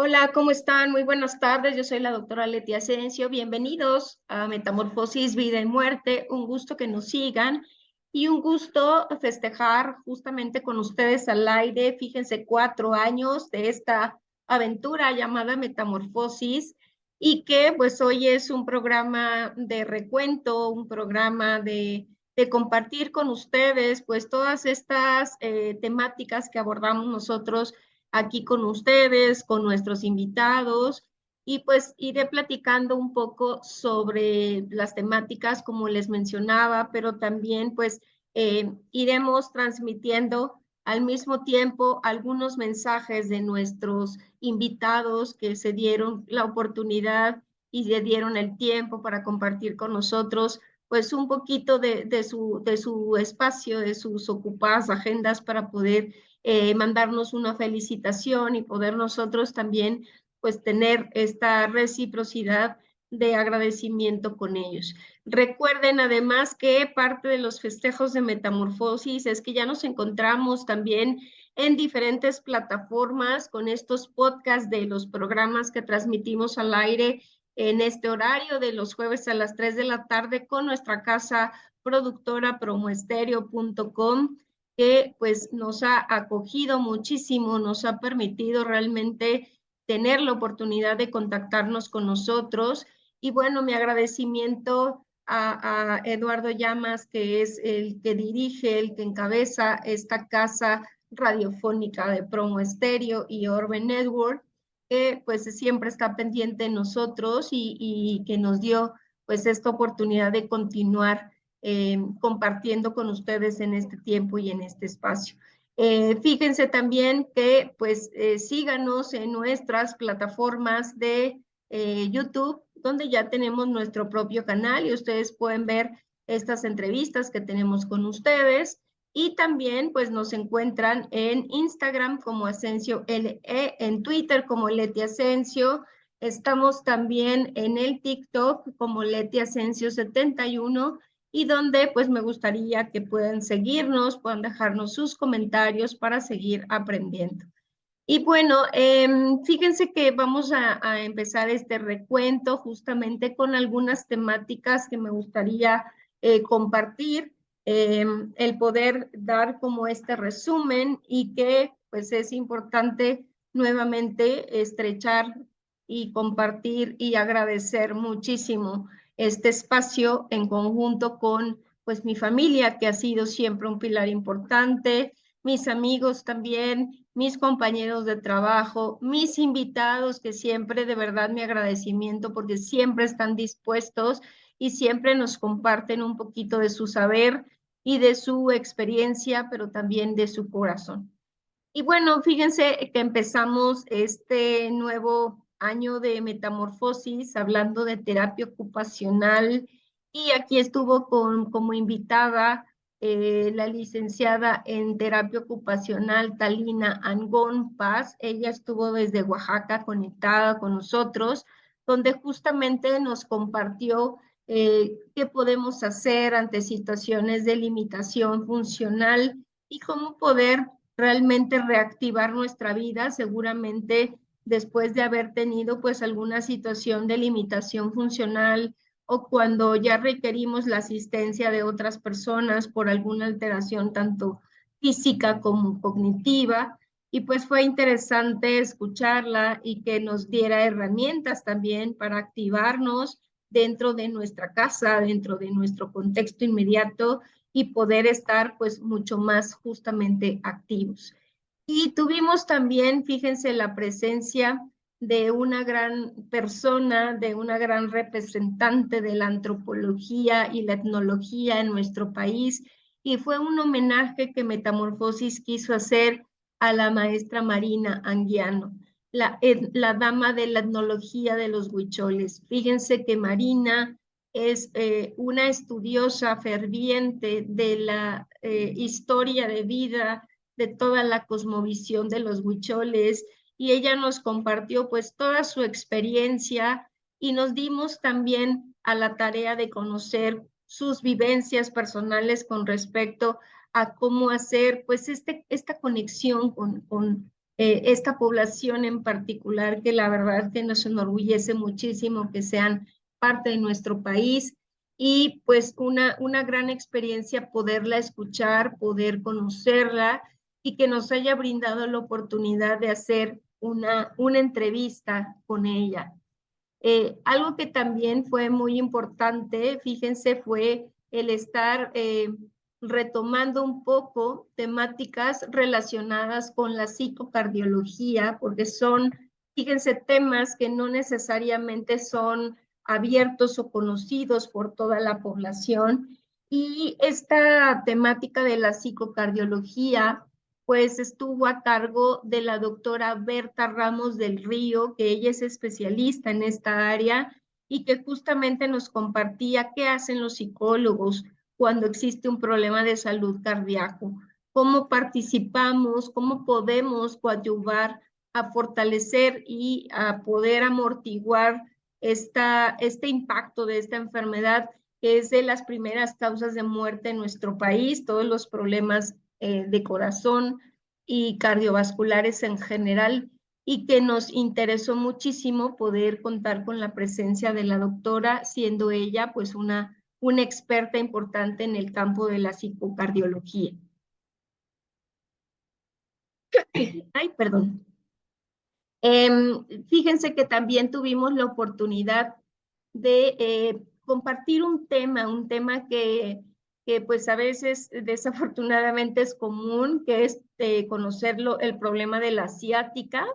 Hola, ¿cómo están? Muy buenas tardes. Yo soy la doctora Leti Asensio. Bienvenidos a Metamorfosis, Vida y Muerte. Un gusto que nos sigan y un gusto festejar justamente con ustedes al aire. Fíjense, 4 años de esta aventura llamada Metamorfosis y que pues hoy es un programa de recuento, un programa de compartir con ustedes pues todas estas temáticas que abordamos nosotros aquí con ustedes, con nuestros invitados, y pues iré platicando un poco sobre las temáticas, como les mencionaba, pero también pues iremos transmitiendo al mismo tiempo algunos mensajes de nuestros invitados que se dieron la oportunidad y se dieron el tiempo para compartir con nosotros pues un poquito de su espacio, de sus ocupadas agendas para poder mandarnos una felicitación y poder nosotros también pues tener esta reciprocidad de agradecimiento con ellos. Recuerden además que parte de los festejos de Metamorfosis es que ya nos encontramos también en diferentes plataformas con estos podcasts de los programas que transmitimos al aire en este horario de los jueves a las 3 de la tarde con nuestra casa productora promoestereo.com, que pues nos ha acogido muchísimo, nos ha permitido realmente tener la oportunidad de contactarnos con nosotros. Y bueno, mi agradecimiento a Eduardo Llamas, que es el que dirige, el que encabeza esta casa radiofónica de Promo Estéreo y Orbe Network, que pues siempre está pendiente de nosotros y que nos dio pues esta oportunidad de continuar compartiendo con ustedes en este tiempo y en este espacio. Fíjense también que pues síganos en nuestras plataformas de YouTube, donde ya tenemos nuestro propio canal y ustedes pueden ver estas entrevistas que tenemos con ustedes. Y también pues nos encuentran en Instagram como Asensio LE, en Twitter como Leti Asensio. Estamos también en el TikTok como Leti Asensio 71 y donde pues me gustaría que puedan seguirnos, puedan dejarnos sus comentarios para seguir aprendiendo. Y bueno, fíjense que vamos a empezar este recuento justamente con algunas temáticas que me gustaría compartir, el poder dar como este resumen y que pues es importante nuevamente estrechar y compartir y agradecer muchísimo este espacio en conjunto con pues mi familia, que ha sido siempre un pilar importante, mis amigos también, mis compañeros de trabajo, mis invitados, que siempre de verdad mi agradecimiento porque siempre están dispuestos y siempre nos comparten un poquito de su saber y de su experiencia, pero también de su corazón. Y bueno, fíjense que empezamos este nuevo año de metamorfosis hablando de terapia ocupacional y aquí estuvo como invitada la licenciada en terapia ocupacional Talina Angón Paz. Ella estuvo desde Oaxaca conectada con nosotros, donde justamente nos compartió qué podemos hacer ante situaciones de limitación funcional y cómo poder realmente reactivar nuestra vida, seguramente después de haber tenido pues alguna situación de limitación funcional o cuando ya requerimos la asistencia de otras personas por alguna alteración tanto física como cognitiva. Y pues fue interesante escucharla y que nos diera herramientas también para activarnos dentro de nuestra casa, dentro de nuestro contexto inmediato y poder estar pues mucho más justamente activos. Y tuvimos también, fíjense, la presencia de una gran persona, de una gran representante de la antropología y la etnología en nuestro país, y fue un homenaje que Metamorfosis quiso hacer a la maestra Marina Anguiano, la dama de la etnología de los huicholes. Fíjense que Marina es una estudiosa ferviente de la historia de vida, de toda la cosmovisión de los huicholes, y ella nos compartió pues toda su experiencia y nos dimos también a la tarea de conocer sus vivencias personales con respecto a cómo hacer pues esta conexión con esta población en particular, que la verdad que nos enorgullece muchísimo que sean parte de nuestro país y pues una gran experiencia poderla escuchar, poder conocerla y que nos haya brindado la oportunidad de hacer una entrevista con ella. Algo que también fue muy importante, fíjense, fue el estar retomando un poco temáticas relacionadas con la psicocardiología, porque son, fíjense, temas que no necesariamente son abiertos o conocidos por toda la población. Y esta temática de la psicocardiología pues estuvo a cargo de la doctora Berta Ramos del Río, que ella es especialista en esta área y que justamente nos compartía qué hacen los psicólogos cuando existe un problema de salud cardíaco, cómo participamos, cómo podemos coadyuvar a fortalecer y a poder amortiguar este impacto de esta enfermedad, que es de las primeras causas de muerte en nuestro país, todos los problemas de corazón y cardiovasculares en general, y que nos interesó muchísimo poder contar con la presencia de la doctora, siendo ella pues una experta importante en el campo de la psicocardiología. Ay, perdón. Fíjense que también tuvimos la oportunidad de compartir un tema que pues a veces desafortunadamente es común, que es conocerlo, el problema de la ciática,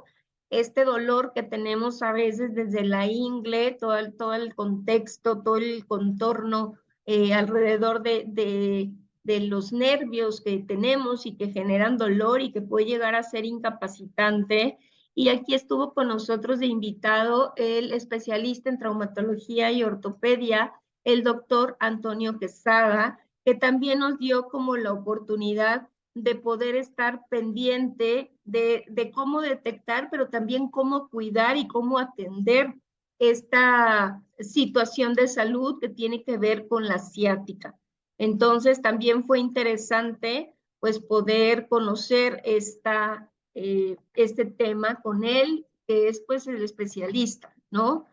este dolor que tenemos a veces desde la ingle, todo el contexto, todo el contorno alrededor de los nervios que tenemos y que generan dolor y que puede llegar a ser incapacitante. Y aquí estuvo con nosotros de invitado el especialista en traumatología y ortopedia, el doctor Antonio Quesada, que también nos dio como la oportunidad de poder estar pendiente de cómo detectar, pero también cómo cuidar y cómo atender esta situación de salud que tiene que ver con la ciática. Entonces también fue interesante pues poder conocer este tema con él, que es pues el especialista, ¿no?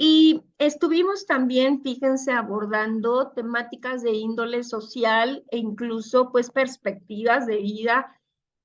Y estuvimos también, fíjense, abordando temáticas de índole social e incluso pues perspectivas de vida,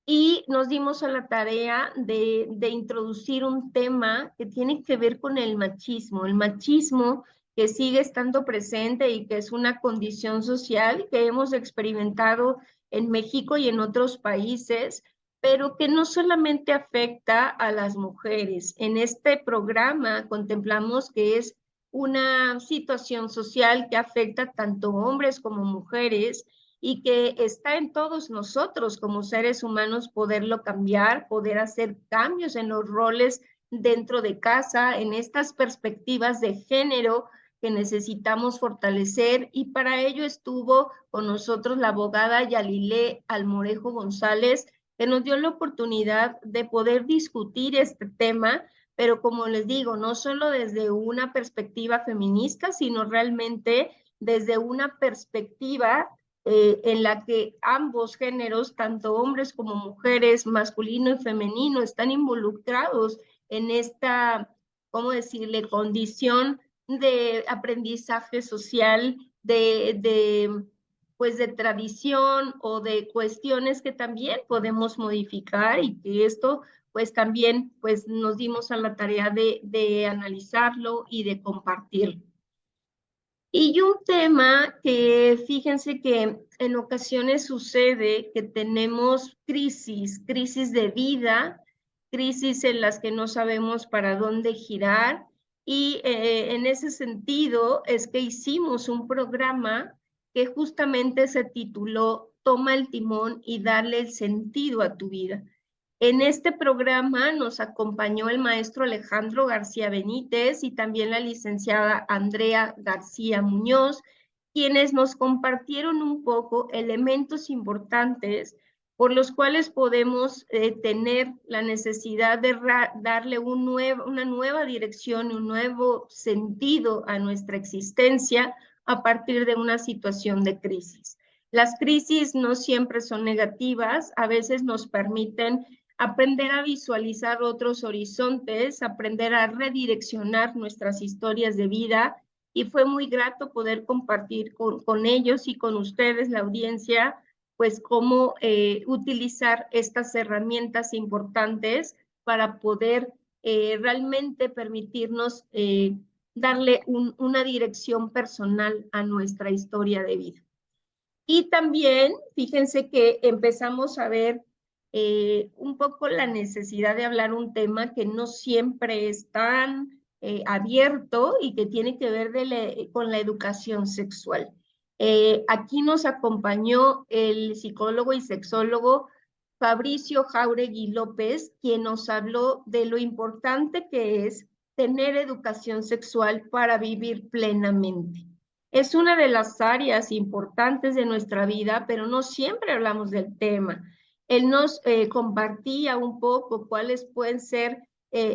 y nos dimos a la tarea de introducir un tema que tiene que ver con el machismo que sigue estando presente y que es una condición social que hemos experimentado en México y en otros países, pero que no solamente afecta a las mujeres. En este programa contemplamos que es una situación social que afecta tanto hombres como mujeres y que está en todos nosotros como seres humanos poderlo cambiar, poder hacer cambios en los roles dentro de casa, en estas perspectivas de género que necesitamos fortalecer, y para ello estuvo con nosotros la abogada Yalilé Almorejo González, que nos dio la oportunidad de poder discutir este tema, pero como les digo, no solo desde una perspectiva feminista, sino realmente desde una perspectiva en la que ambos géneros, tanto hombres como mujeres, masculino y femenino, están involucrados en esta, ¿cómo decirle?, condición de aprendizaje social, pues de tradición o de cuestiones que también podemos modificar, y que esto pues también pues nos dimos a la tarea de analizarlo y de compartirlo. Y un tema que fíjense que en ocasiones sucede que tenemos crisis de vida, crisis en las que no sabemos para dónde girar, y en ese sentido es que hicimos un programa que justamente se tituló Toma el timón y dale el sentido a tu vida. En este programa nos acompañó el maestro Alejandro García Benítez y también la licenciada Andrea García Muñoz, quienes nos compartieron un poco elementos importantes por los cuales podemos tener la necesidad de darle una nueva dirección, un nuevo sentido a nuestra existencia a partir de una situación de crisis. Las crisis no siempre son negativas, a veces nos permiten aprender a visualizar otros horizontes, aprender a redireccionar nuestras historias de vida, y fue muy grato poder compartir con ellos y con ustedes, la audiencia, pues cómo utilizar estas herramientas importantes para poder realmente permitirnos darle una dirección personal a nuestra historia de vida. Y también, fíjense que empezamos a ver un poco la necesidad de hablar un tema que no siempre es tan abierto y que tiene que ver con la educación sexual. Aquí nos acompañó el psicólogo y sexólogo Fabricio Jáuregui López, quien nos habló de lo importante que es tener educación sexual para vivir plenamente. Es una de las áreas importantes de nuestra vida, pero no siempre hablamos del tema. Él nos compartía un poco cuáles pueden ser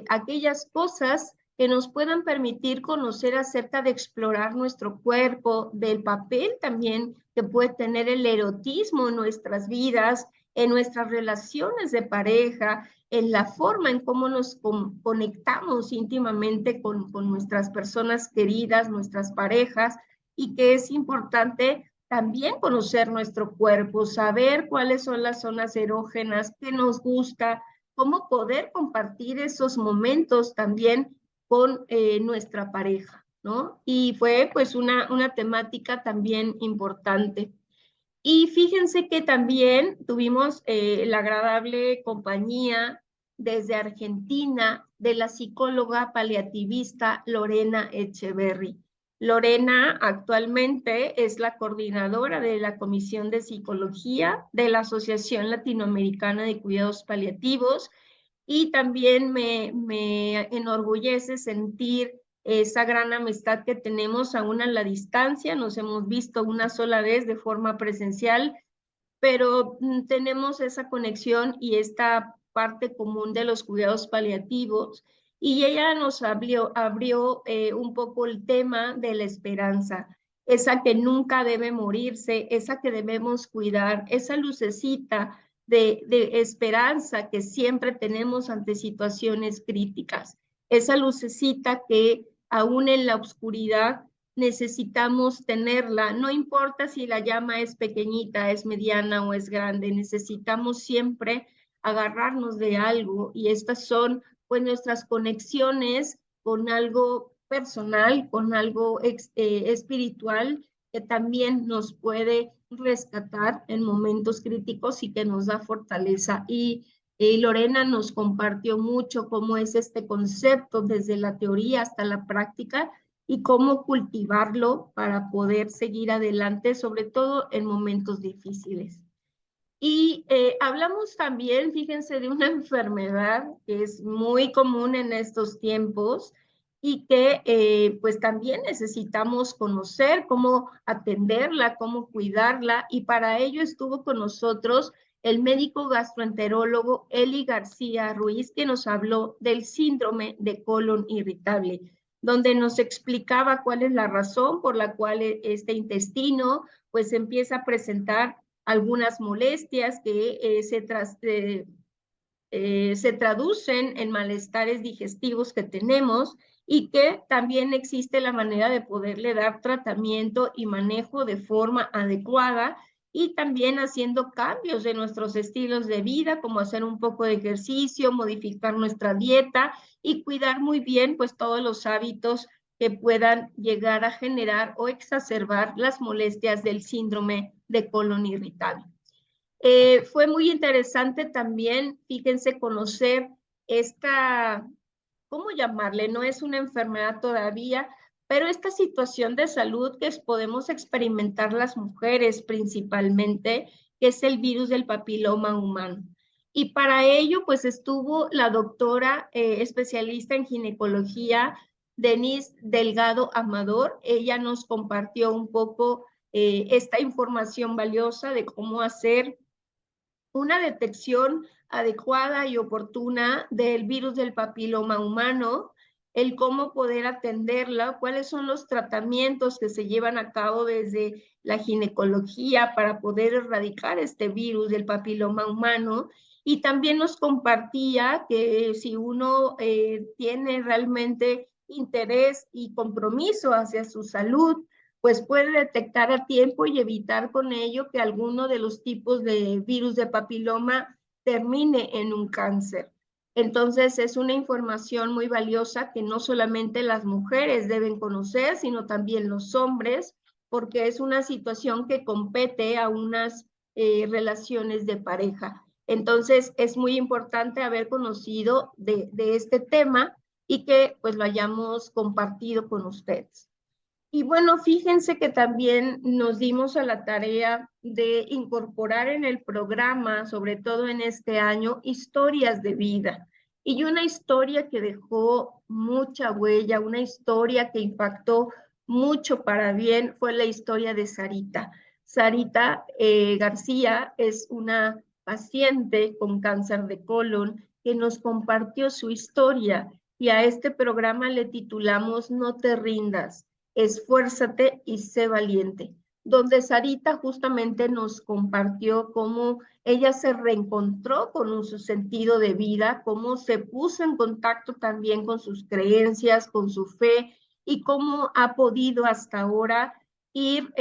aquellas cosas que nos puedan permitir conocer acerca de explorar nuestro cuerpo, del papel también que puede tener el erotismo en nuestras vidas, en nuestras relaciones de pareja, en la forma en cómo nos conectamos íntimamente con nuestras personas queridas, nuestras parejas, y que es importante también conocer nuestro cuerpo, saber cuáles son las zonas erógenas, qué nos gusta, cómo poder compartir esos momentos también con nuestra pareja, ¿no? Y fue pues una temática también importante. Y fíjense que también tuvimos la agradable compañía desde Argentina de la psicóloga paliativista Lorena Echeverry. Lorena actualmente es la coordinadora de la Comisión de Psicología de la Asociación Latinoamericana de Cuidados Paliativos, y también me enorgullece sentir esa gran amistad que tenemos aún a la distancia. Nos hemos visto una sola vez de forma presencial, pero tenemos esa conexión y esta parte común de los cuidados paliativos. Y ella nos abrió un poco el tema de la esperanza, esa que nunca debe morirse, esa que debemos cuidar, esa lucecita de esperanza que siempre tenemos ante situaciones críticas, esa lucecita que aún en la oscuridad necesitamos tenerla, no importa si la llama es pequeñita, es mediana o es grande, necesitamos siempre agarrarnos de algo, y estas son pues nuestras conexiones con algo personal, con algo espiritual, que también nos puede rescatar en momentos críticos y que nos da fortaleza. Y Lorena nos compartió mucho cómo es este concepto desde la teoría hasta la práctica, y cómo cultivarlo para poder seguir adelante, sobre todo en momentos difíciles. Y hablamos también, fíjense, de una enfermedad que es muy común en estos tiempos y que pues también necesitamos conocer cómo atenderla, cómo cuidarla, y para ello estuvo con nosotros el médico gastroenterólogo Eli García Ruiz, que nos habló del síndrome de colon irritable, donde nos explicaba cuál es la razón por la cual este intestino pues empieza a presentar algunas molestias que se traducen en malestares digestivos que tenemos, y que también existe la manera de poderle dar tratamiento y manejo de forma adecuada, y también haciendo cambios de nuestros estilos de vida, como hacer un poco de ejercicio, modificar nuestra dieta y cuidar muy bien pues todos los hábitos que puedan llegar a generar o exacerbar las molestias del síndrome de colon irritable. Fue muy interesante también, fíjense, conocer esta, ¿cómo llamarle? No es una enfermedad todavía, pero esta situación de salud que podemos experimentar las mujeres principalmente, que es el virus del papiloma humano. Y para ello, pues estuvo la doctora especialista en ginecología, Denise Delgado Amador. Ella nos compartió un poco esta información valiosa de cómo hacer una detección adecuada y oportuna del virus del papiloma humano, el cómo poder atenderla, cuáles son los tratamientos que se llevan a cabo desde la ginecología para poder erradicar este virus del papiloma humano, Y también nos compartía que si uno tiene realmente interés y compromiso hacia su salud, pues puede detectar a tiempo y evitar con ello que alguno de los tipos de virus de papiloma termine en un cáncer. Entonces es una información muy valiosa que no solamente las mujeres deben conocer, sino también los hombres, porque es una situación que compete a unas relaciones de pareja. Entonces es muy importante haber conocido de este tema y que pues lo hayamos compartido con ustedes. Y bueno, fíjense que también nos dimos a la tarea de incorporar en el programa, sobre todo en este año, historias de vida. Y una historia que dejó mucha huella, una historia que impactó mucho para bien, fue la historia de Sarita. Sarita García es una paciente con cáncer de colon que nos compartió su historia y a este programa le titulamos No te rindas, esfuérzate y sé valiente, donde Sarita justamente nos compartió cómo ella se reencontró con su sentido de vida, cómo se puso en contacto también con sus creencias, con su fe y cómo ha podido hasta ahora ir,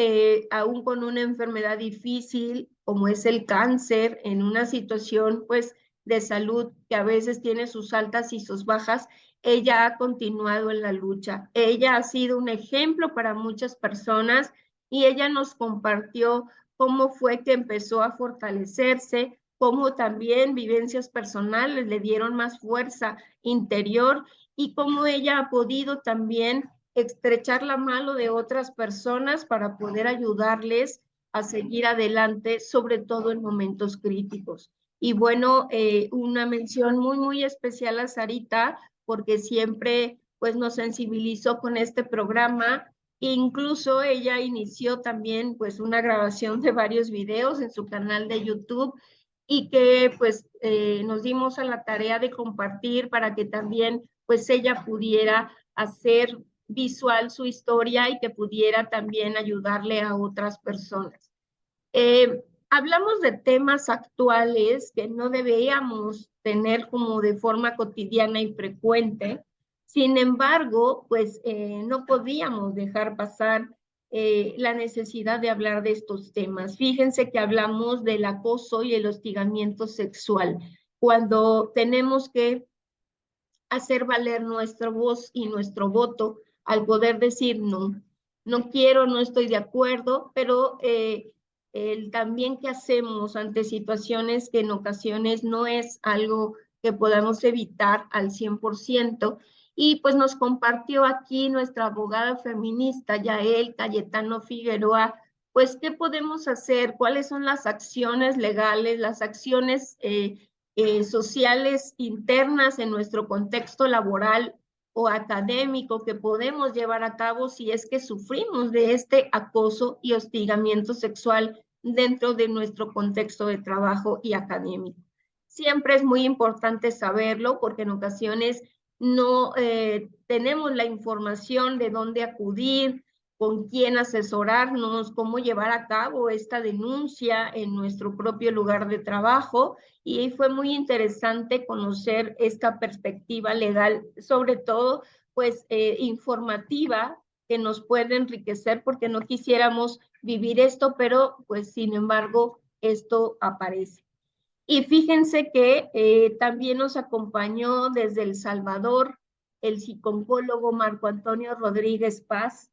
aún con una enfermedad difícil como es el cáncer, en una situación pues de salud que a veces tiene sus altas y sus bajas, ella ha continuado en la lucha. Ella ha sido un ejemplo para muchas personas y ella nos compartió cómo fue que empezó a fortalecerse, cómo también vivencias personales le dieron más fuerza interior y cómo ella ha podido también estrechar la mano de otras personas para poder ayudarles a seguir adelante, sobre todo en momentos críticos. Y bueno, una mención muy especial a Sarita, porque siempre pues nos sensibilizó con este programa. Incluso ella inició también pues una grabación de varios videos en su canal de YouTube y que pues nos dimos a la tarea de compartir para que también pues ella pudiera hacer visual su historia y que pudiera también ayudarle a otras personas. Hablamos de temas actuales que no deberíamos tener como de forma cotidiana y frecuente. Sin embargo, pues no podíamos dejar pasar la necesidad de hablar de estos temas. Fíjense que hablamos del acoso y el hostigamiento sexual, cuando tenemos que hacer valer nuestra voz y nuestro voto al poder decir no, no quiero, no estoy de acuerdo, pero el también que hacemos ante situaciones que en ocasiones no es algo que podamos evitar al 100%. Y pues nos compartió aquí nuestra abogada feminista, Yael Cayetano Figueroa, pues qué podemos hacer, cuáles son las acciones legales, las acciones sociales internas en nuestro contexto laboral o académico que podemos llevar a cabo si es que sufrimos de este acoso y hostigamiento sexual dentro de nuestro contexto de trabajo y académico. Siempre es muy importante saberlo porque en ocasiones no tenemos la información de dónde acudir, con quién asesorarnos, cómo llevar a cabo esta denuncia en nuestro propio lugar de trabajo. Y fue muy interesante conocer esta perspectiva legal, sobre todo pues informativa, que nos puede enriquecer porque no quisiéramos vivir esto, pero pues sin embargo esto aparece. Y fíjense que también nos acompañó desde El Salvador el psicólogo Marco Antonio Rodríguez Paz,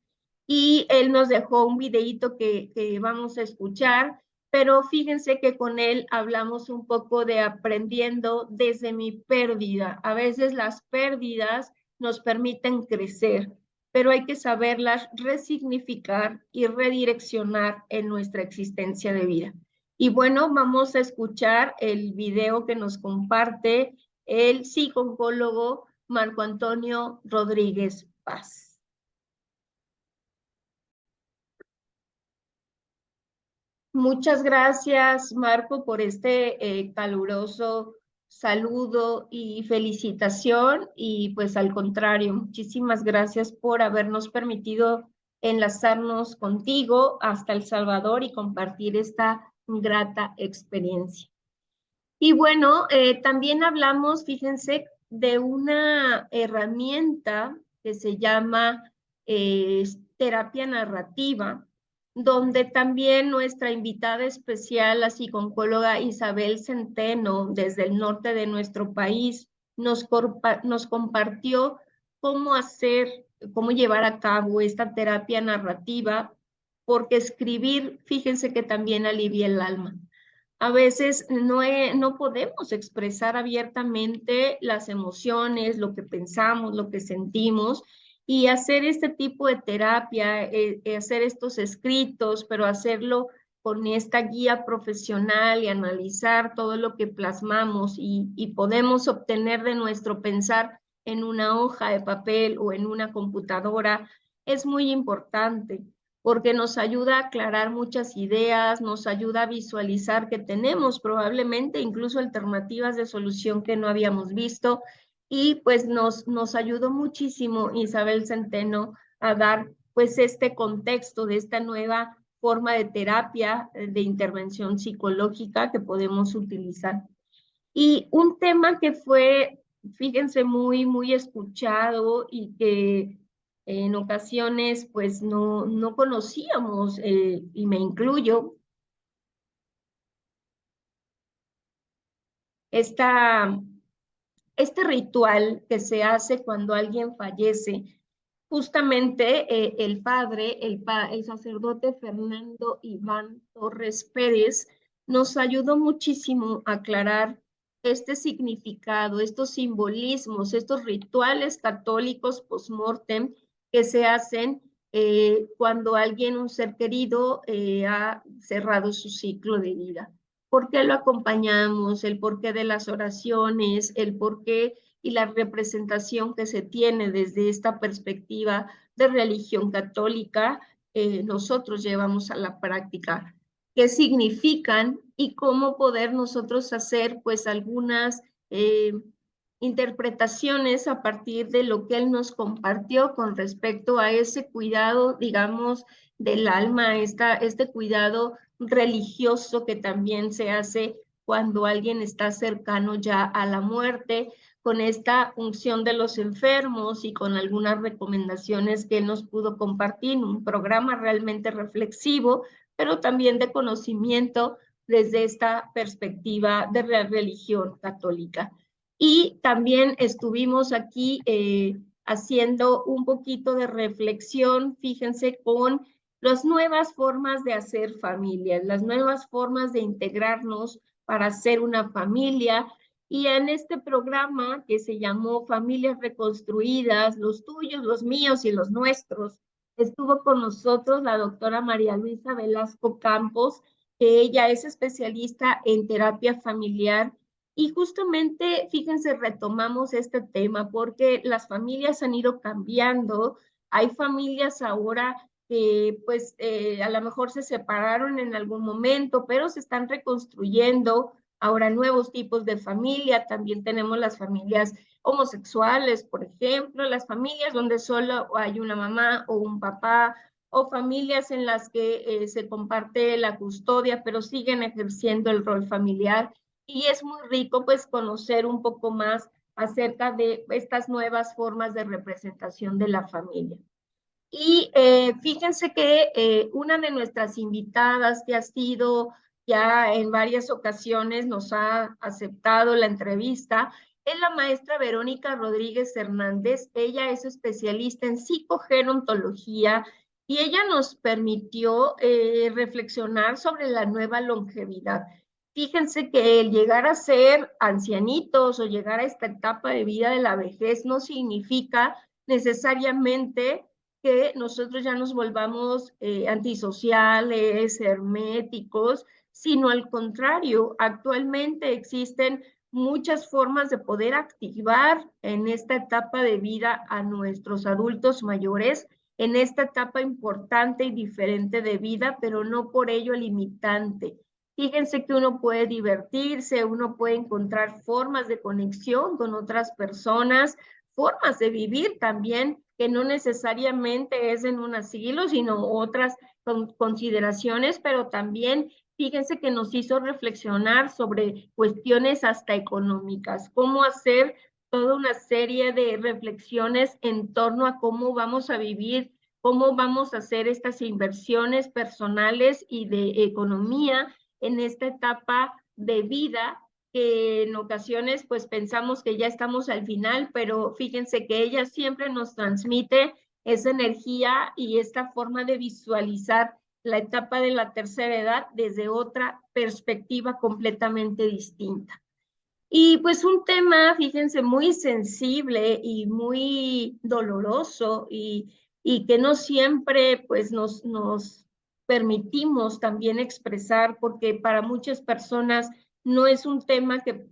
y él nos dejó un videíto que vamos a escuchar, pero fíjense que con él hablamos un poco de aprendiendo desde mi pérdida. A veces las pérdidas nos permiten crecer, pero hay que saberlas resignificar y redireccionar en nuestra existencia de vida. Y bueno, vamos a escuchar el video que nos comparte el psicólogo Marco Antonio Rodríguez Paz. Muchas gracias, Marco, por este caluroso saludo y felicitación. Y pues al contrario, muchísimas gracias por habernos permitido enlazarnos contigo hasta El Salvador y compartir esta grata experiencia. Y bueno, también hablamos, fíjense, de una herramienta que se llama terapia narrativa, donde también nuestra invitada especial, la psicooncóloga Isabel Centeno, desde el norte de nuestro país, nos compartió cómo hacer, cómo llevar a cabo esta terapia narrativa, porque escribir, fíjense que también alivia el alma. A veces no podemos expresar abiertamente las emociones, lo que pensamos, lo que sentimos, y hacer este tipo de terapia, hacer estos escritos, pero hacerlo con esta guía profesional y analizar todo lo que plasmamos y podemos obtener de nuestro pensar en una hoja de papel o en una computadora, es muy importante porque nos ayuda a aclarar muchas ideas, nos ayuda a visualizar que tenemos probablemente incluso alternativas de solución que no habíamos visto, y pues nos ayudó muchísimo Isabel Centeno a dar pues este contexto de esta nueva forma de terapia de intervención psicológica que podemos utilizar. Y un tema que fue, fíjense, muy escuchado y que en ocasiones pues no conocíamos, y me incluyo, esta, este ritual que se hace cuando alguien fallece. Justamente el padre, el sacerdote Fernando Iván Torres Pérez, nos ayudó muchísimo a aclarar este significado, estos simbolismos, estos rituales católicos post-mortem que se hacen cuando alguien, un ser querido, ha cerrado su ciclo de vida. ¿Por qué lo acompañamos? El porqué de las oraciones, el porqué y la representación que se tiene desde esta perspectiva de religión católica, nosotros llevamos a la práctica. ¿Qué significan y cómo poder nosotros hacer pues algunas interpretaciones a partir de lo que él nos compartió con respecto a ese cuidado, digamos, del alma, este cuidado religioso que también se hace cuando alguien está cercano ya a la muerte, con esta unción de los enfermos y con algunas recomendaciones que él nos pudo compartir, un programa realmente reflexivo, pero también de conocimiento desde esta perspectiva de la religión católica. Y también estuvimos aquí haciendo un poquito de reflexión, fíjense, con las nuevas formas de hacer familias, las nuevas formas de integrarnos para hacer una familia. Y en este programa que se llamó Familias Reconstruidas, los tuyos, los míos y los nuestros, estuvo con nosotros la doctora María Luisa Velasco Campos, que ella es especialista en terapia familiar. Y justamente, fíjense, retomamos este tema porque las familias han ido cambiando. Hay familias ahora que pues a lo mejor se separaron en algún momento, pero se están reconstruyendo ahora nuevos tipos de familia. También tenemos las familias homosexuales, por ejemplo, las familias donde solo hay una mamá o un papá, o familias en las que se comparte la custodia, pero siguen ejerciendo el rol familiar. Y es muy rico pues conocer un poco más acerca de estas nuevas formas de representación de la familia. Y fíjense que una de nuestras invitadas que ha sido ya en varias ocasiones, nos ha aceptado la entrevista, es la maestra Verónica Rodríguez Hernández. Ella es especialista en psicogerontología y ella nos permitió reflexionar sobre la nueva longevidad. Fíjense que el llegar a ser ancianitos o llegar a esta etapa de vida de la vejez no significa necesariamente que nosotros ya nos volvamos antisociales, herméticos, sino al contrario, actualmente existen muchas formas de poder activar en esta etapa de vida a nuestros adultos mayores, en esta etapa importante y diferente de vida, pero no por ello limitante. Fíjense que uno puede divertirse, uno puede encontrar formas de conexión con otras personas, formas de vivir también, que no necesariamente es en un asilo, sino otras consideraciones, pero también fíjense que nos hizo reflexionar sobre cuestiones hasta económicas, cómo hacer toda una serie de reflexiones en torno a cómo vamos a vivir, cómo vamos a hacer estas inversiones personales y de economía en esta etapa de vida, que en ocasiones pues pensamos que ya estamos al final, pero fíjense que ella siempre nos transmite esa energía y esta forma de visualizar la etapa de la tercera edad desde otra perspectiva completamente distinta. Y pues un tema, fíjense, muy sensible y muy doloroso y que no siempre pues nos permitimos también expresar, porque para muchas personas no es un tema que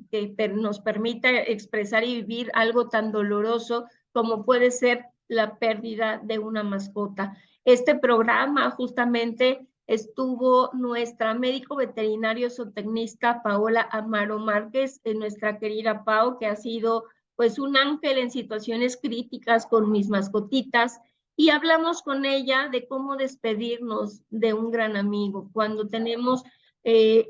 nos permita expresar y vivir algo tan doloroso como puede ser la pérdida de una mascota. Este programa justamente estuvo nuestra médico veterinario zootecnista Paola Amaro Márquez, nuestra querida Pao, que ha sido pues un ángel en situaciones críticas con mis mascotitas, y hablamos con ella de cómo despedirnos de un gran amigo cuando tenemos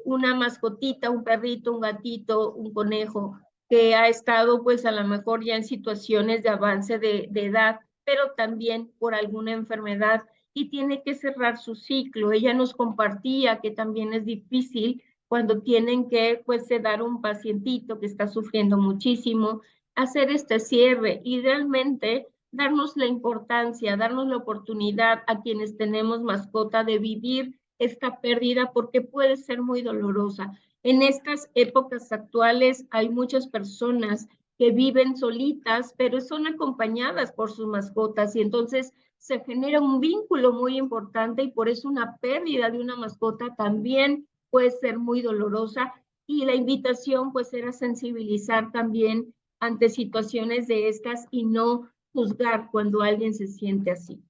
una mascotita, un perrito, un gatito, un conejo, que ha estado pues a lo mejor ya en situaciones de avance de edad, pero también por alguna enfermedad y tiene que cerrar su ciclo. Ella nos compartía que también es difícil cuando tienen que pues sedar un pacientito que está sufriendo muchísimo, hacer este cierre y realmente darnos la importancia, darnos la oportunidad a quienes tenemos mascota de vivir esta pérdida porque puede ser muy dolorosa. En estas épocas actuales hay muchas personas que viven solitas, pero son acompañadas por sus mascotas y entonces se genera un vínculo muy importante y por eso una pérdida de una mascota también puede ser muy dolorosa y la invitación pues era sensibilizar también ante situaciones de estas y no juzgar cuando alguien se siente así.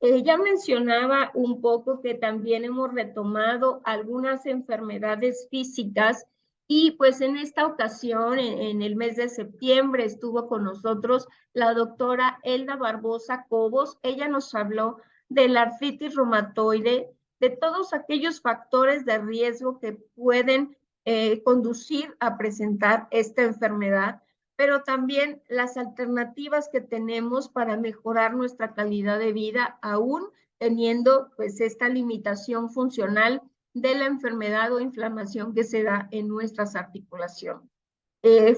Ya mencionaba un poco que también hemos retomado algunas enfermedades físicas y pues en esta ocasión, en el mes de septiembre, estuvo con nosotros la doctora Elda Barbosa Cobos. Ella nos habló de la artritis reumatoide, de todos aquellos factores de riesgo que pueden conducir a presentar esta enfermedad, pero también las alternativas que tenemos para mejorar nuestra calidad de vida, aún teniendo pues esta limitación funcional de la enfermedad o inflamación que se da en nuestras articulaciones.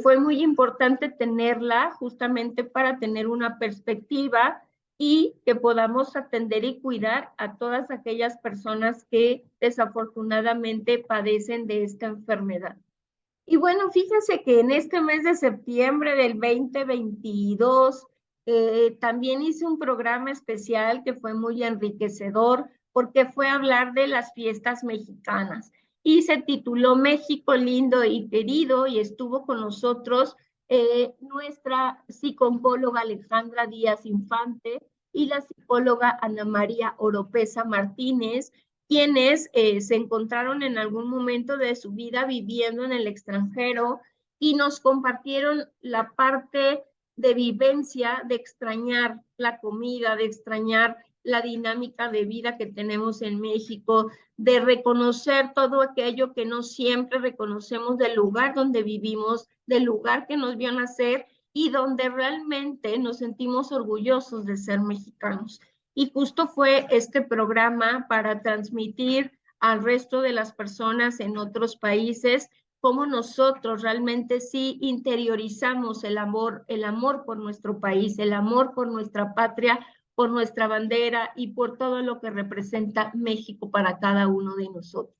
Fue muy importante tenerla justamente para tener una perspectiva y que podamos atender y cuidar a todas aquellas personas que desafortunadamente padecen de esta enfermedad. Y bueno, fíjense que en este mes de septiembre del 2022 también hice un programa especial que fue muy enriquecedor porque fue hablar de las fiestas mexicanas y se tituló México lindo y querido y estuvo con nosotros nuestra psicóloga Alejandra Díaz Infante y la psicóloga Ana María Oropesa Martínez, quienes se encontraron en algún momento de su vida viviendo en el extranjero y nos compartieron la parte de vivencia, de extrañar la comida, de extrañar la dinámica de vida que tenemos en México, de reconocer todo aquello que no siempre reconocemos del lugar donde vivimos, del lugar que nos vio nacer y donde realmente nos sentimos orgullosos de ser mexicanos. Y justo fue este programa para transmitir al resto de las personas en otros países cómo nosotros realmente sí interiorizamos el amor por nuestro país, el amor por nuestra patria, por nuestra bandera y por todo lo que representa México para cada uno de nosotros.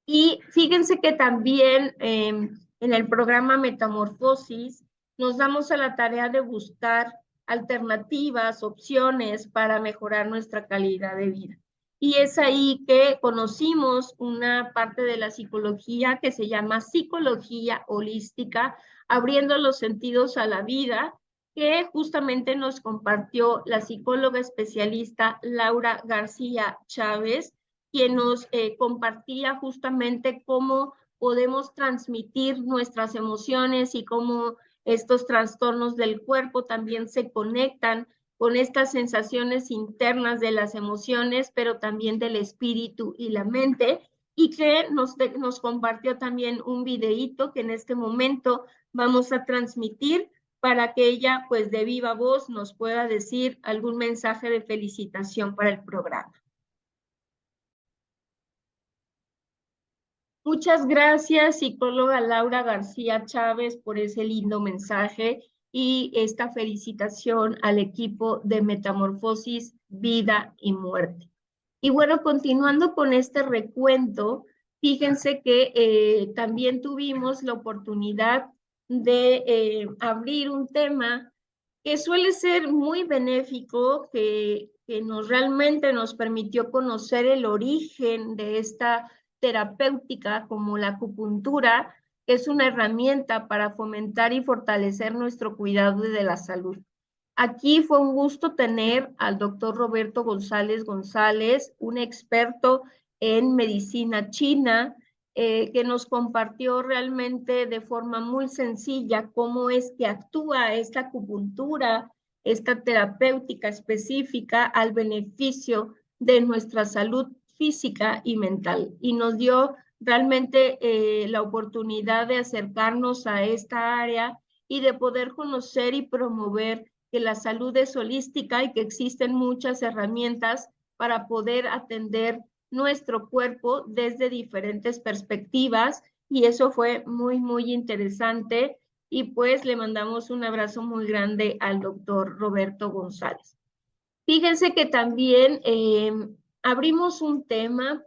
Y fíjense que también en el programa Metamorfosis nos damos a la tarea de buscar alternativas, opciones para mejorar nuestra calidad de vida. Y es ahí que conocimos una parte de la psicología que se llama psicología holística, abriendo los sentidos a la vida, que justamente nos compartió la psicóloga especialista Laura García Chávez, quien nos compartía justamente cómo podemos transmitir nuestras emociones y cómo estos trastornos del cuerpo también se conectan con estas sensaciones internas de las emociones, pero también del espíritu y la mente. y que nos compartió también un videíto que en este momento vamos a transmitir para que ella, pues de viva voz, nos pueda decir algún mensaje de felicitación para el programa. Muchas gracias, psicóloga Laura García Chávez, por ese lindo mensaje y esta felicitación al equipo de Metamorfosis, Vida y Muerte. Y bueno, continuando con este recuento, fíjense que también tuvimos la oportunidad de abrir un tema que suele ser muy benéfico, que realmente nos permitió conocer el origen de esta terapéutica como la acupuntura, que es una herramienta para fomentar y fortalecer nuestro cuidado de la salud. Aquí fue un gusto tener al doctor Roberto González González, un experto en medicina china, que nos compartió realmente de forma muy sencilla cómo es que actúa esta acupuntura, esta terapéutica específica al beneficio de nuestra salud física y mental. Y nos dio realmente la oportunidad de acercarnos a esta área y de poder conocer y promover que la salud es holística y que existen muchas herramientas para poder atender nuestro cuerpo desde diferentes perspectivas y eso fue muy, muy interesante y pues le mandamos un abrazo muy grande al doctor Roberto González. Fíjense que también abrimos un tema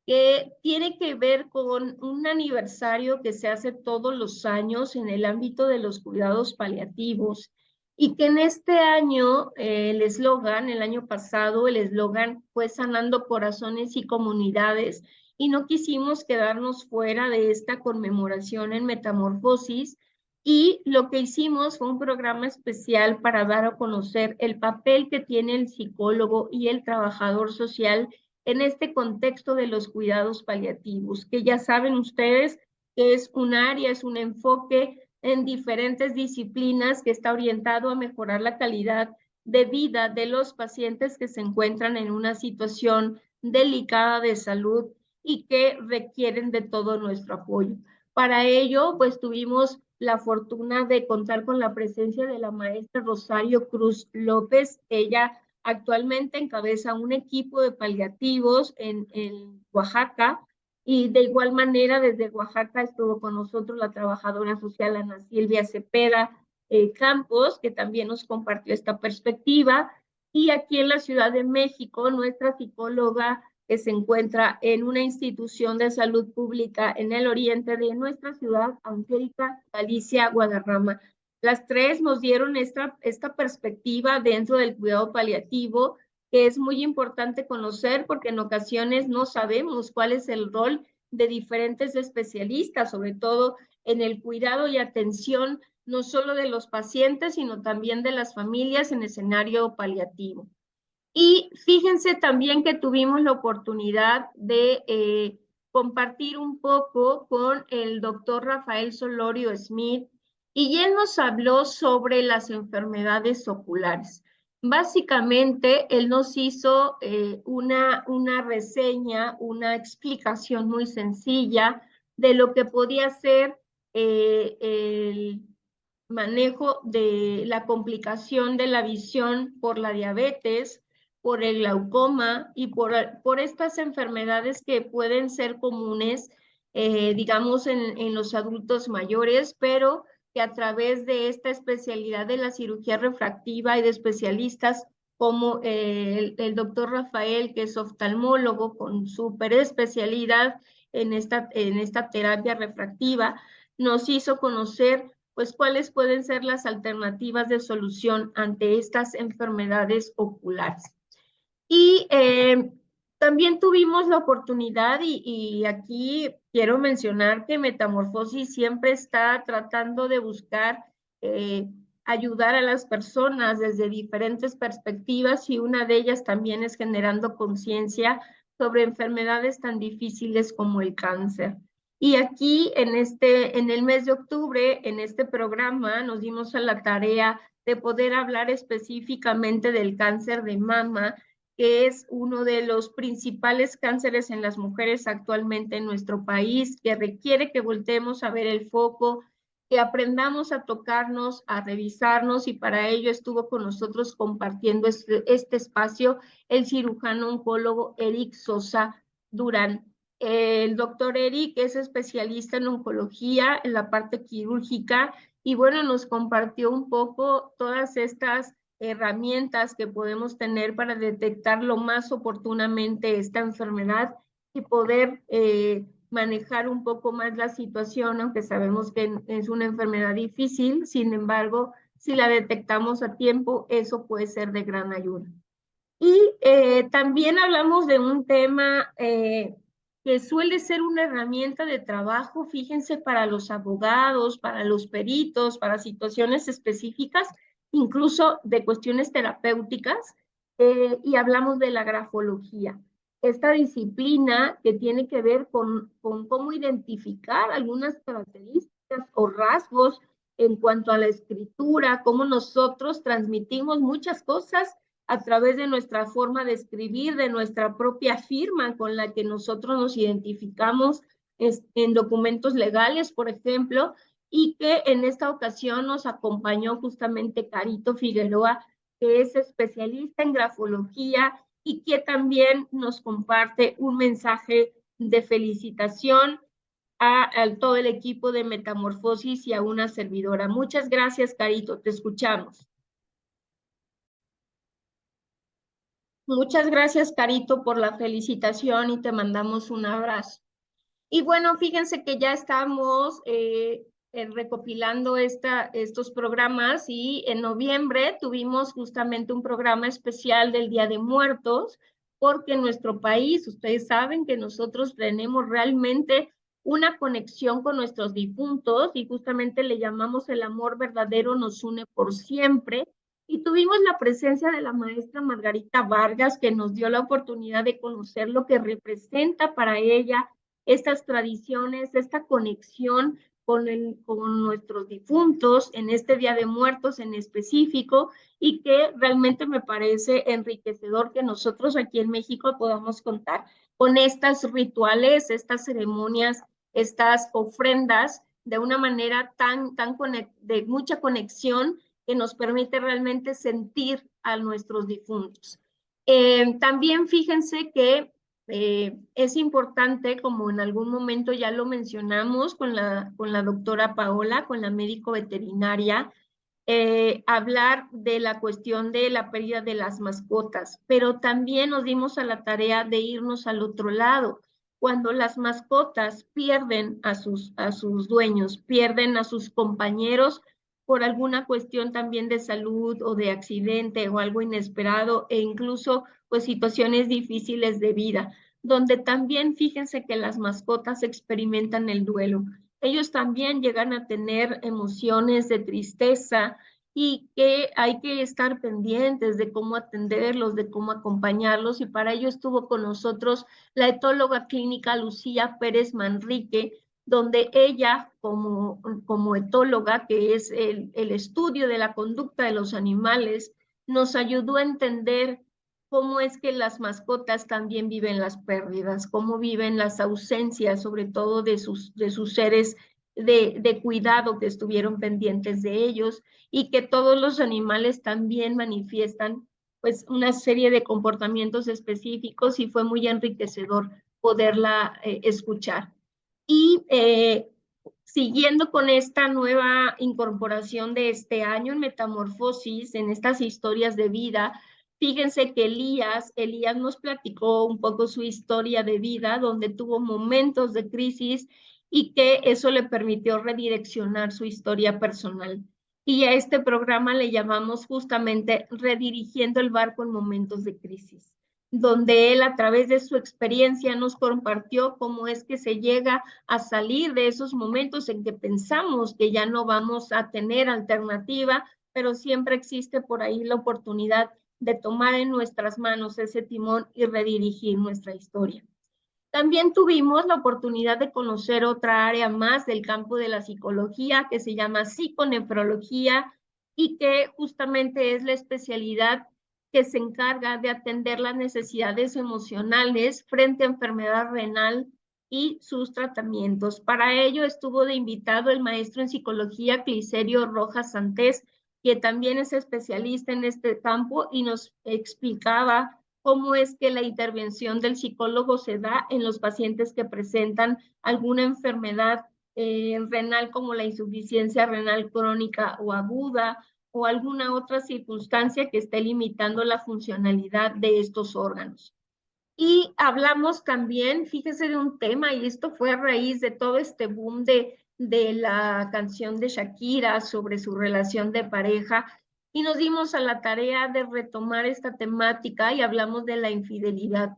que tiene que ver con un aniversario que se hace todos los años en el ámbito de los cuidados paliativos y que en este año el eslogan, el año pasado el eslogan fue Sanando Corazones y Comunidades y no quisimos quedarnos fuera de esta conmemoración en Metamorfosis y lo que hicimos fue un programa especial para dar a conocer el papel que tiene el psicólogo y el trabajador social en este contexto de los cuidados paliativos, que ya saben ustedes que es un área, es un enfoque en diferentes disciplinas que está orientado a mejorar la calidad de vida de los pacientes que se encuentran en una situación delicada de salud y que requieren de todo nuestro apoyo. Para ello, pues tuvimos la fortuna de contar con la presencia de la maestra Rosario Cruz López. Ella actualmente encabeza un equipo de paliativos en Oaxaca y de igual manera desde Oaxaca estuvo con nosotros la trabajadora social Ana Silvia Cepeda Campos, que también nos compartió esta perspectiva. Y aquí en la Ciudad de México, nuestra psicóloga que se encuentra en una institución de salud pública en el oriente de nuestra ciudad, Angélica Galicia Guadarrama. Las tres nos dieron esta perspectiva dentro del cuidado paliativo, que es muy importante conocer porque en ocasiones no sabemos cuál es el rol de diferentes especialistas, sobre todo en el cuidado y atención no solo de los pacientes, sino también de las familias en escenario paliativo. Y fíjense también que tuvimos la oportunidad de compartir un poco con el doctor Rafael Solorio Smith y él nos habló sobre las enfermedades oculares. Básicamente, él nos hizo una reseña, una explicación muy sencilla de lo que podía ser el manejo de la complicación de la visión por la diabetes, por el glaucoma y por estas enfermedades que pueden ser comunes, digamos, en los adultos mayores, pero que a través de esta especialidad de la cirugía refractiva y de especialistas como el doctor Rafael, que es oftalmólogo con súper especialidad en esta terapia refractiva, nos hizo conocer pues cuáles pueden ser las alternativas de solución ante estas enfermedades oculares. Y también tuvimos la oportunidad, y aquí quiero mencionar que Metamorfosis siempre está tratando de buscar ayudar a las personas desde diferentes perspectivas y una de ellas también es generando conciencia sobre enfermedades tan difíciles como el cáncer. Y aquí en el mes de octubre, en este programa, nos dimos a la tarea de poder hablar específicamente del cáncer de mama, que es uno de los principales cánceres en las mujeres actualmente en nuestro país, que requiere que volteemos a ver el foco, que aprendamos a tocarnos, a revisarnos, y para ello estuvo con nosotros compartiendo este espacio el cirujano oncólogo Eric Sosa Durán. El doctor Eric es especialista en oncología, en la parte quirúrgica, y bueno, nos compartió un poco todas estas herramientas que podemos tener para detectar lo más oportunamente esta enfermedad y poder manejar un poco más la situación, aunque sabemos que es una enfermedad difícil. Sin embargo, si la detectamos a tiempo, eso puede ser de gran ayuda. Y también hablamos de un tema que suele ser una herramienta de trabajo, fíjense, para los abogados, para los peritos, para situaciones específicas, incluso de cuestiones terapéuticas, y hablamos de la grafología. Esta disciplina que tiene que ver con cómo identificar algunas características o rasgos en cuanto a la escritura, cómo nosotros transmitimos muchas cosas a través de nuestra forma de escribir, de nuestra propia firma con la que nosotros nos identificamos en documentos legales, por ejemplo, y que en esta ocasión nos acompañó justamente Carito Figueroa, que es especialista en grafología y que también nos comparte un mensaje de felicitación a todo el equipo de Metamorfosis y a una servidora. Muchas gracias, Carito, te escuchamos. Muchas gracias, Carito, por la felicitación y te mandamos un abrazo. Y bueno, fíjense que ya estamos recopilando estos programas, y en noviembre tuvimos justamente un programa especial del Día de Muertos, porque en nuestro país, ustedes saben que nosotros tenemos realmente una conexión con nuestros difuntos, y justamente le llamamos el amor verdadero nos une por siempre. Y tuvimos la presencia de la maestra Margarita Vargas, que nos dio la oportunidad de conocer lo que representa para ella estas tradiciones, esta conexión con nuestros difuntos en este Día de Muertos en específico, y que realmente me parece enriquecedor que nosotros aquí en México podamos contar con estas rituales, estas ceremonias, estas ofrendas de una manera de mucha conexión, que nos permite realmente sentir a nuestros difuntos. También fíjense que es importante, como en algún momento ya lo mencionamos con la doctora Paola, con la médico veterinaria, hablar de la cuestión de la pérdida de las mascotas, pero también nos dimos a la tarea de irnos al otro lado. Cuando las mascotas pierden a sus dueños, pierden a sus compañeros por alguna cuestión también de salud o de accidente o algo inesperado, e incluso pues situaciones difíciles de vida, donde también fíjense que las mascotas experimentan el duelo. Ellos también llegan a tener emociones de tristeza, y que hay que estar pendientes de cómo atenderlos, de cómo acompañarlos, y para ello estuvo con nosotros la etóloga clínica Lucía Pérez Manrique, donde ella, como etóloga, que es el estudio de la conducta de los animales, nos ayudó a entender cómo es que las mascotas también viven las pérdidas, cómo viven las ausencias, sobre todo de sus seres de cuidado que estuvieron pendientes de ellos, y que todos los animales también manifiestan pues una serie de comportamientos específicos, y fue muy enriquecedor poderla escuchar. Y siguiendo con esta nueva incorporación de este año en Metamorfosis, en estas historias de vida, fíjense que Elías nos platicó un poco su historia de vida, donde tuvo momentos de crisis y que eso le permitió redireccionar su historia personal. Y a este programa le llamamos justamente Redirigiendo el barco en momentos de crisis, donde él, a través de su experiencia, nos compartió cómo es que se llega a salir de esos momentos en que pensamos que ya no vamos a tener alternativa, pero siempre existe por ahí la oportunidad de tomar en nuestras manos ese timón y redirigir nuestra historia. También tuvimos la oportunidad de conocer otra área más del campo de la psicología, que se llama psiconefrología, y que justamente es la especialidad que se encarga de atender las necesidades emocionales frente a enfermedad renal y sus tratamientos. Para ello estuvo de invitado el maestro en psicología Clicerio Rojas Santés, que también es especialista en este campo y nos explicaba cómo es que la intervención del psicólogo se da en los pacientes que presentan alguna enfermedad renal como la insuficiencia renal crónica o aguda o alguna otra circunstancia que esté limitando la funcionalidad de estos órganos. Y hablamos también, fíjese, de un tema, y esto fue a raíz de todo este boom de la canción de Shakira sobre su relación de pareja, y nos dimos a la tarea de retomar esta temática y hablamos de la infidelidad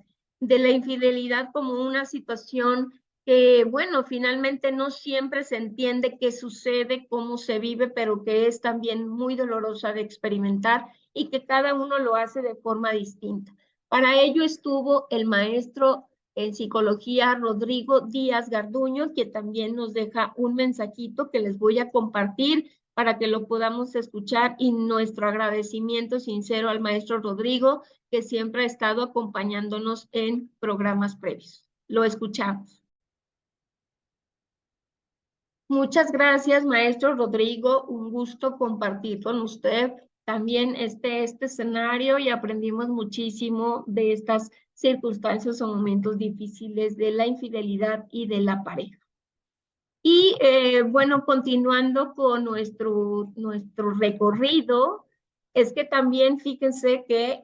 como una situación que, bueno, finalmente no siempre se entiende qué sucede, cómo se vive, pero que es también muy dolorosa de experimentar y que cada uno lo hace de forma distinta. Para ello estuvo el maestro en psicología Rodrigo Díaz Garduño, que también nos deja un mensajito que les voy a compartir para que lo podamos escuchar, y nuestro agradecimiento sincero al maestro Rodrigo, que siempre ha estado acompañándonos en programas previos. Lo escuchamos. Muchas gracias, maestro Rodrigo. Un gusto compartir con usted también este escenario, y aprendimos muchísimo de estas circunstancias o momentos difíciles de la infidelidad y de la pareja. Y bueno, continuando con nuestro recorrido, es que también fíjense que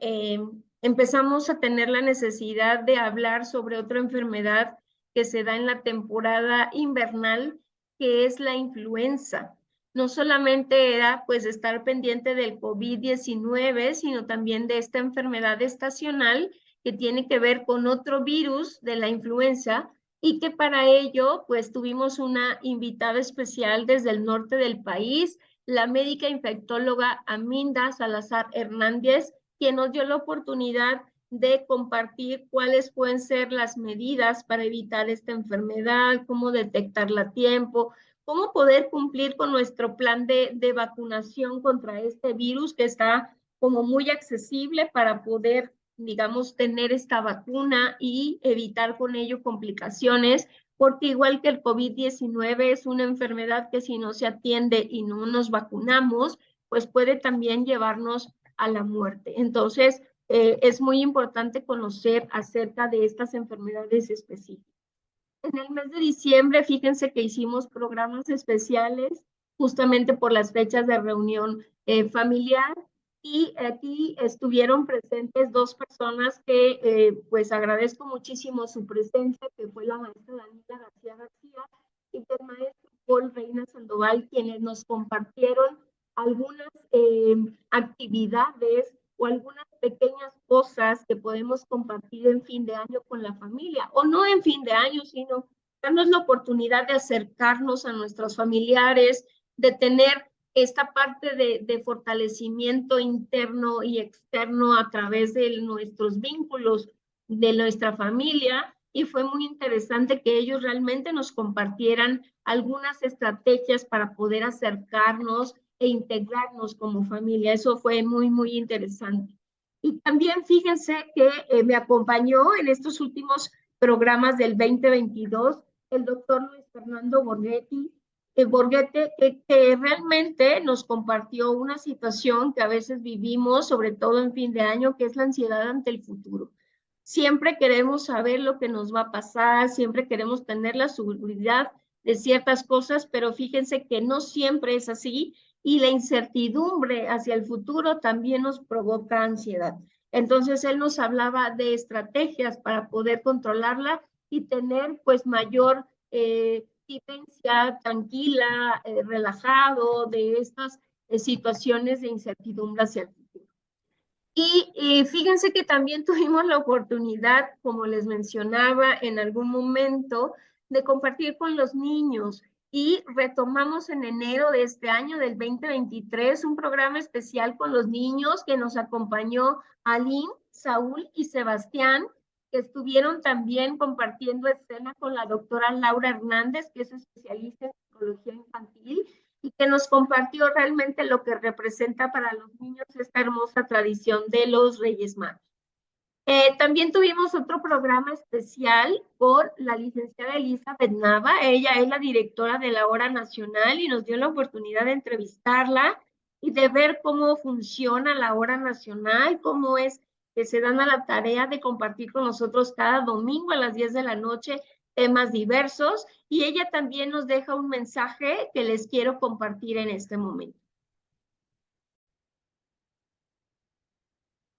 empezamos a tener la necesidad de hablar sobre otra enfermedad que se da en la temporada invernal, que es la influenza. No solamente era pues estar pendiente del COVID-19, sino también de esta enfermedad estacional que tiene que ver con otro virus de la influenza, y que para ello pues tuvimos una invitada especial desde el norte del país, la médica infectóloga Aminda Salazar Hernández, quien nos dio la oportunidad de compartir cuáles pueden ser las medidas para evitar esta enfermedad, cómo detectarla a tiempo, cómo poder cumplir con nuestro plan de vacunación contra este virus que está como muy accesible para poder, digamos, tener esta vacuna y evitar con ello complicaciones, porque igual que el COVID-19 es una enfermedad que si no se atiende y no nos vacunamos, pues puede también llevarnos a la muerte. Entonces, es muy importante conocer acerca de estas enfermedades específicas. En el mes de diciembre, fíjense que hicimos programas especiales justamente por las fechas de reunión familiar, y aquí estuvieron presentes dos personas que pues agradezco muchísimo su presencia, que fue la maestra Daniela García García y el maestro Paul Reina Sandoval, quienes nos compartieron algunas actividades o algunas pequeñas cosas que podemos compartir en fin de año con la familia, o no en fin de año, sino darnos la oportunidad de acercarnos a nuestros familiares, de tener esta parte de fortalecimiento interno y externo a través de nuestros vínculos de nuestra familia, y fue muy interesante que ellos realmente nos compartieran algunas estrategias para poder acercarnos e integrarnos como familia. Eso fue muy, muy interesante. Y también fíjense que me acompañó en estos últimos programas del 2022 el doctor Luis Fernando Borghetti, que realmente nos compartió una situación que a veces vivimos, sobre todo en fin de año, que es la ansiedad ante el futuro. Siempre queremos saber lo que nos va a pasar, siempre queremos tener la seguridad de ciertas cosas, pero fíjense que no siempre es así, y la incertidumbre hacia el futuro también nos provoca ansiedad. Entonces él nos hablaba de estrategias para poder controlarla y tener pues mayor vivencia tranquila, relajado de estas situaciones de incertidumbre hacia el futuro. Y fíjense que también tuvimos la oportunidad, como les mencionaba en algún momento, de compartir con los niños, y retomamos en enero de este año, del 2023, un programa especial con los niños que nos acompañó Aline, Saúl y Sebastián, que estuvieron también compartiendo escena con la doctora Laura Hernández, que es especialista en psicología infantil, y que nos compartió realmente lo que representa para los niños esta hermosa tradición de los Reyes Magos. También tuvimos otro programa especial con la licenciada Elizabeth Nava. Ella es la directora de la Hora Nacional y nos dio la oportunidad de entrevistarla y de ver cómo funciona la Hora Nacional, cómo es que se dan a la tarea de compartir con nosotros cada domingo a las 10 de la noche temas diversos, y ella también nos deja un mensaje que les quiero compartir en este momento.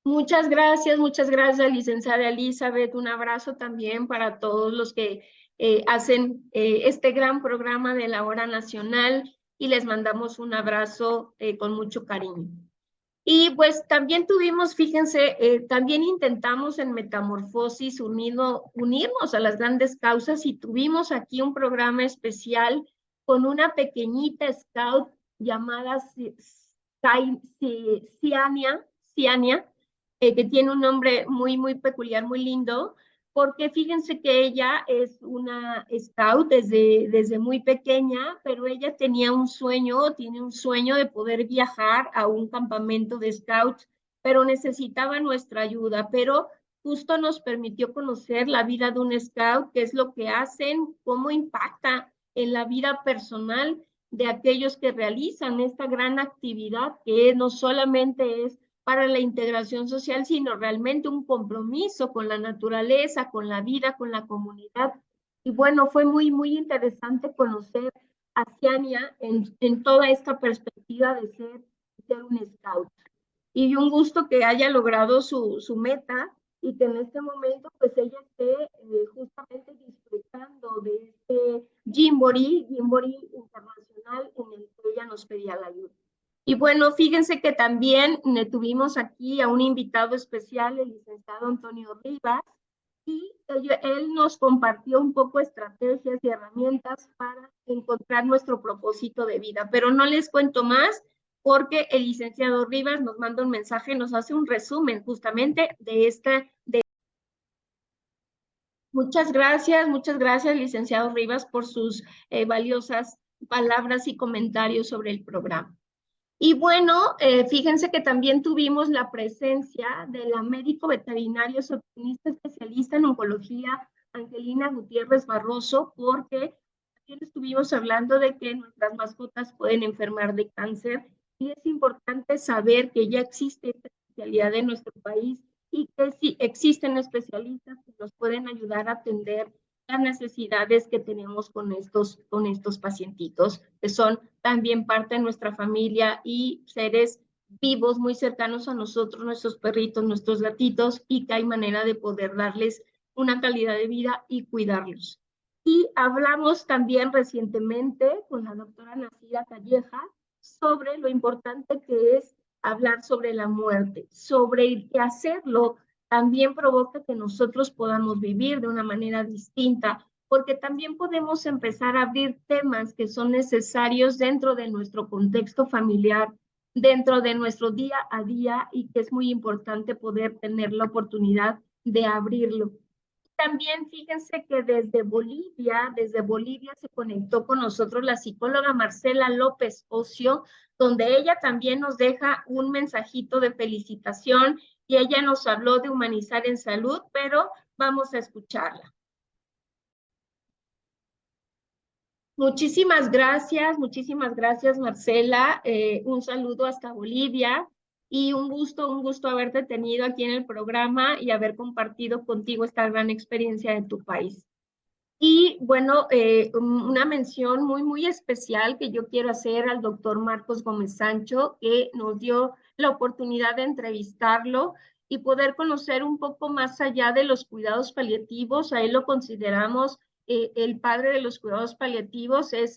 Muchas gracias, licenciada Elizabeth. Un abrazo también para todos los que hacen este gran programa de la Hora Nacional, y les mandamos un abrazo con mucho cariño. Y pues también tuvimos, fíjense, también intentamos en Metamorfosis unirnos a las grandes causas, y tuvimos aquí un programa especial con una pequeñita scout llamada Ciania, que tiene un nombre muy peculiar, muy lindo, porque fíjense que ella es una scout desde muy pequeña, pero ella tenía tiene un sueño de poder viajar a un campamento de scouts, pero necesitaba nuestra ayuda, pero justo nos permitió conocer la vida de un scout, qué es lo que hacen, cómo impacta en la vida personal de aquellos que realizan esta gran actividad, que no solamente es para la integración social, sino realmente un compromiso con la naturaleza, con la vida, con la comunidad. Y bueno, fue muy interesante conocer a Ciania en toda esta perspectiva de ser un scout. Y un gusto que haya logrado su meta, y que en este momento pues ella esté justamente disfrutando de este Gymboree internacional en el que ella nos pedía la ayuda. Y bueno, fíjense que también tuvimos aquí a un invitado especial, el licenciado Antonio Rivas, y él nos compartió un poco estrategias y herramientas para encontrar nuestro propósito de vida. Pero no les cuento más, porque el licenciado Rivas nos manda un mensaje, nos hace un resumen justamente de esta. Muchas gracias, licenciado Rivas, por sus valiosas palabras y comentarios sobre el programa. Y bueno, fíjense que también tuvimos la presencia de la médico veterinario zootecnista especialista en oncología, Angelina Gutiérrez Barroso, porque también estuvimos hablando de que nuestras mascotas pueden enfermar de cáncer, y es importante saber que ya existe esta especialidad en nuestro país, y que sí existen especialistas que nos pueden ayudar a atender las necesidades que tenemos con estos pacientitos, que son también parte de nuestra familia y seres vivos muy cercanos a nosotros, nuestros perritos, nuestros gatitos, y que hay manera de poder darles una calidad de vida y cuidarlos. Y hablamos también recientemente con la doctora Nacida Calleja sobre lo importante que es hablar sobre la muerte, sobre que hacerlo también provoca que nosotros podamos vivir de una manera distinta, porque también podemos empezar a abrir temas que son necesarios dentro de nuestro contexto familiar, dentro de nuestro día a día, y que es muy importante poder tener la oportunidad de abrirlo. También fíjense que desde Bolivia se conectó con nosotros la psicóloga Marcela López Ocio, donde ella también nos deja un mensajito de felicitación, y ella nos habló de humanizar en salud, pero vamos a escucharla. Muchísimas gracias, Marcela. Un saludo hasta Bolivia, y un gusto haberte tenido aquí en el programa y haber compartido contigo esta gran experiencia de tu país. Y bueno, una mención muy especial que yo quiero hacer al doctor Marcos Gómez Sancho, que nos dio la oportunidad de entrevistarlo y poder conocer un poco más allá de los cuidados paliativos. A él lo consideramos el padre de los cuidados paliativos. Él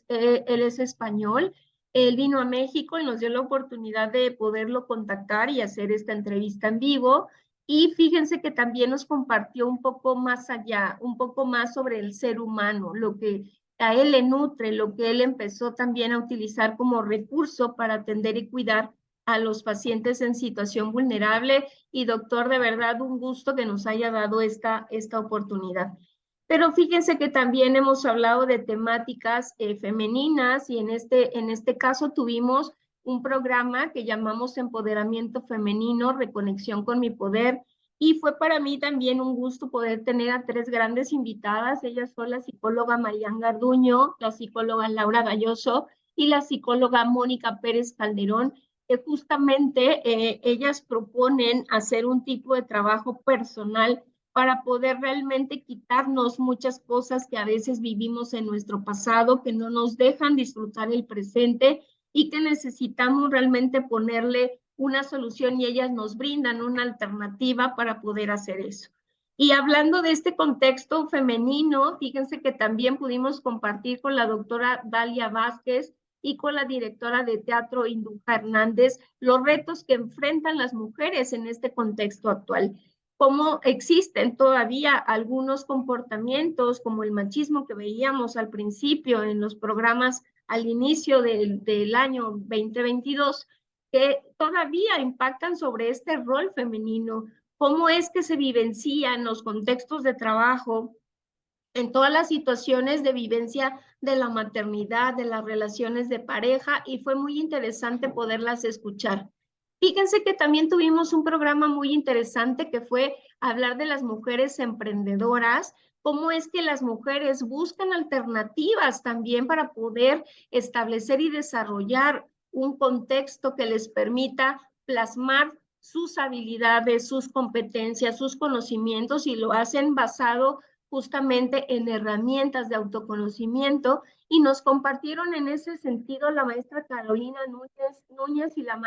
es español. Él vino a México y nos dio la oportunidad de poderlo contactar y hacer esta entrevista en vivo. Y fíjense que también nos compartió un poco más allá, un poco más sobre el ser humano, lo que a él le nutre, lo que él empezó también a utilizar como recurso para atender y cuidar a los pacientes en situación vulnerable. Y doctor, de verdad, un gusto que nos haya dado esta oportunidad. Pero fíjense que también hemos hablado de temáticas femeninas y en este caso tuvimos un programa que llamamos Empoderamiento Femenino, Reconexión con mi Poder, y fue para mí también un gusto poder tener a tres grandes invitadas. Ellas son la psicóloga Marian Garduño, la psicóloga Laura Galloso y la psicóloga Mónica Pérez Calderón, que justamente ellas proponen hacer un tipo de trabajo personal para poder realmente quitarnos muchas cosas que a veces vivimos en nuestro pasado, que no nos dejan disfrutar el presente y que necesitamos realmente ponerle una solución y ellas nos brindan una alternativa para poder hacer eso. Y hablando de este contexto femenino, fíjense que también pudimos compartir con la doctora Dalia Vázquez y con la directora de teatro Induja Hernández los retos que enfrentan las mujeres en este contexto actual. Cómo existen todavía algunos comportamientos como el machismo que veíamos al principio en los programas al inicio del año 2022, que todavía impactan sobre este rol femenino, cómo es que se vivencian los contextos de trabajo, en todas las situaciones de vivencia de la maternidad, de las relaciones de pareja, y fue muy interesante poderlas escuchar. Fíjense que también tuvimos un programa muy interesante que fue hablar de las mujeres emprendedoras, cómo es que las mujeres buscan alternativas también para poder establecer y desarrollar un contexto que les permita plasmar sus habilidades, sus competencias, sus conocimientos, y lo hacen basado justamente en herramientas de autoconocimiento, y nos compartieron en ese sentido la maestra Carolina Núñez y la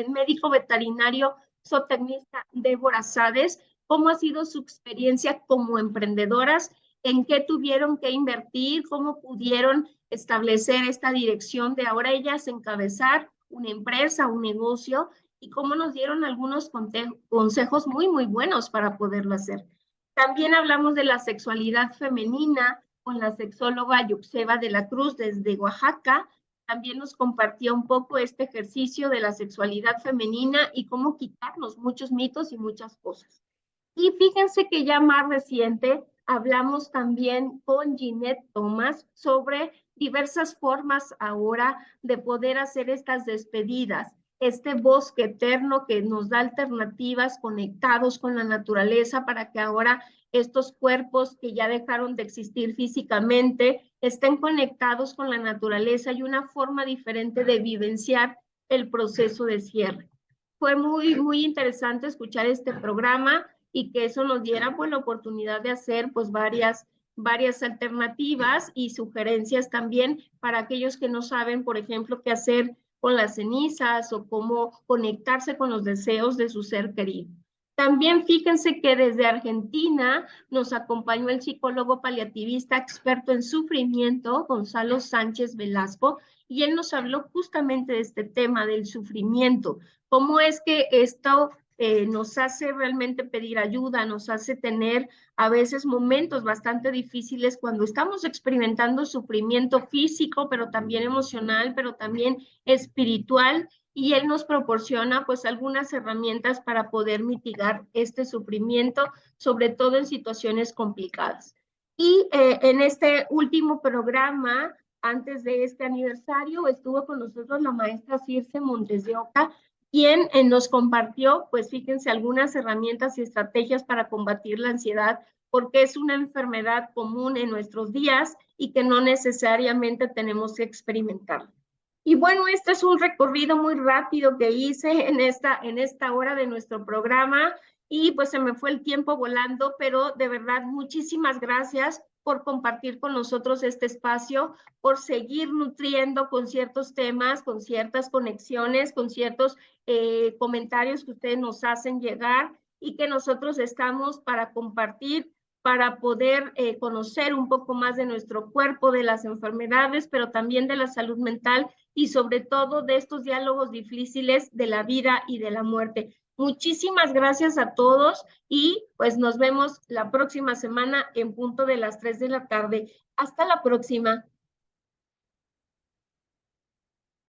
médico veterinario zootecnista Débora Sades, cómo ha sido su experiencia como emprendedoras, en qué tuvieron que invertir, cómo pudieron establecer esta dirección de ahora ellas encabezar una empresa, un negocio, y cómo nos dieron algunos consejos muy, muy buenos para poderlo hacer. También hablamos de la sexualidad femenina con la sexóloga Yuxeba de la Cruz desde Oaxaca. También nos compartió un poco este ejercicio de la sexualidad femenina y cómo quitarnos muchos mitos y muchas cosas. Y fíjense que ya más reciente hablamos también con Ginette Thomas sobre diversas formas ahora de poder hacer estas despedidas, este bosque eterno que nos da alternativas conectados con la naturaleza para que ahora estos cuerpos que ya dejaron de existir físicamente estén conectados con la naturaleza y una forma diferente de vivenciar el proceso de cierre. Fue muy, muy interesante escuchar este programa y que eso nos diera pues la oportunidad de hacer pues varias alternativas y sugerencias también para aquellos que no saben, por ejemplo, qué hacer con las cenizas o cómo conectarse con los deseos de su ser querido. También fíjense que desde Argentina nos acompañó el psicólogo paliativista experto en sufrimiento, Gonzalo Sánchez Velasco, y él nos habló justamente de este tema del sufrimiento, cómo es que esto nos hace realmente pedir ayuda, nos hace tener a veces momentos bastante difíciles cuando estamos experimentando sufrimiento físico, pero también emocional, pero también espiritual, y él nos proporciona pues algunas herramientas para poder mitigar este sufrimiento, sobre todo en situaciones complicadas. Y en este último programa, antes de este aniversario, estuvo con nosotros la maestra Circe Montes de Oca, quien nos compartió, pues fíjense, algunas herramientas y estrategias para combatir la ansiedad, porque es una enfermedad común en nuestros días y que no necesariamente tenemos que experimentarla. Y bueno, este es un recorrido muy rápido que hice en esta hora de nuestro programa, y pues se me fue el tiempo volando, pero de verdad muchísimas gracias por compartir con nosotros este espacio, por seguir nutriendo con ciertos temas, con ciertas conexiones, con ciertos comentarios que ustedes nos hacen llegar y que nosotros estamos para compartir, para poder conocer un poco más de nuestro cuerpo, de las enfermedades, pero también de la salud mental y sobre todo de estos diálogos difíciles de la vida y de la muerte. Muchísimas gracias a todos y pues nos vemos la próxima semana en punto de las 3 de la tarde. Hasta la próxima.